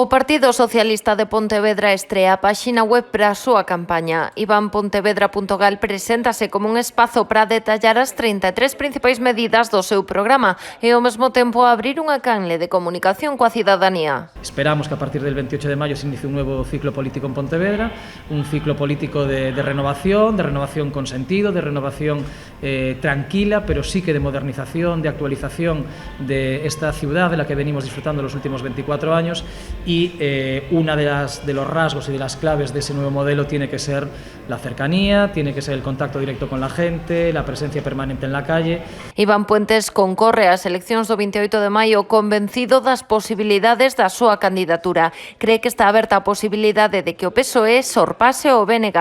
O Partido Socialista de Pontevedra estrea a páxina web para a súa campaña. ivanpontevedra.gal preséntase como un espazo para detallar as 33 principais medidas do seu programa e ao mesmo tempo abrir unha canle de comunicación coa cidadanía. Esperamos que a partir del 28 de maio se inicie un nuevo ciclo político en Pontevedra, un ciclo político de renovación con sentido, de renovación tranquila, pero sí que de modernización, de actualización de esta ciudad de la que venimos disfrutando los últimos 24 años. Y una de los rasgos y de las claves de ese nuevo modelo tiene que ser la cercanía, tiene que ser el contacto directo con la gente, la presencia permanente en la calle. Iván Puentes concorre ás eleccións do 28 de maio convencido das posibilidades da súa candidatura. Cree que está aberta a posibilidade de que o PSOE sorpase o BNG.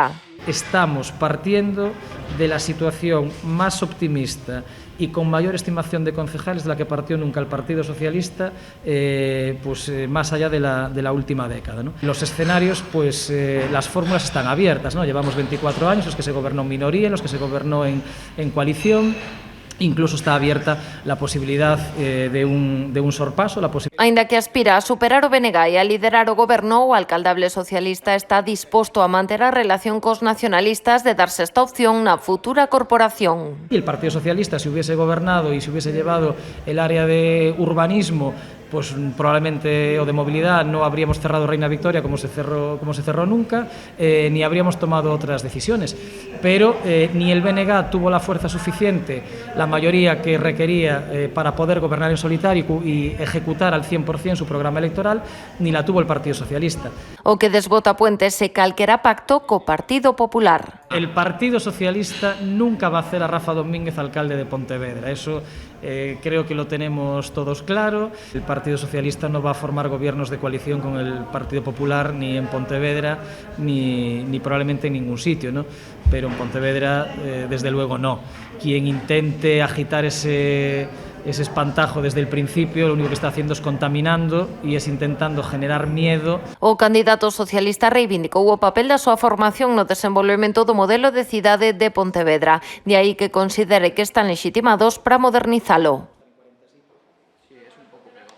Estamos partiendo de la situación más optimista y con mayor estimación de concejales de la que partió nunca el Partido Socialista, más allá de la última década, ¿no? Los escenarios, las fórmulas están abiertas, ¿no? Llevamos 24 años, los que se gobernó en minoría, en los que se gobernó en coalición. Incluso está abierta la posibilidad de un sorpaso. Aínda que aspira a superar o BNG e a liderar o goberno, o alcaldable socialista está disposto a manter a relación cos nacionalistas de darse esta opción na futura corporación. Y el Partido Socialista, si hubiese gobernado y si hubiese llevado el área de urbanismo, pues probablemente, o de movilidad, no habríamos cerrado Reina Victoria como se cerró nunca, ni habríamos tomado otras decisiones. Pero ni el BNG tuvo la fuerza suficiente, la mayoría que requería para poder gobernar en solitario y ejecutar al 100% su programa electoral, ni la tuvo el Partido Socialista. O que desbota Puentes é calquera pacto co Partido Popular. El Partido Socialista nunca va a hacer a Rafa Domínguez alcalde de Pontevedra. Eso creo que lo tenemos todos claro. El Partido Socialista no va a formar gobiernos de coalición con el Partido Popular ni en Pontevedra ni probablemente en ningún sitio, ¿no? Pero en Pontevedra desde luego no. Quien intente agitar ese espantajo desde el principio, lo único que está haciendo es contaminando y es intentando generar miedo. O candidato socialista reivindicou o papel da súa formación no desenvolvemento do modelo de cidade de Pontevedra. De aí que considere que están legitimados para modernizalo.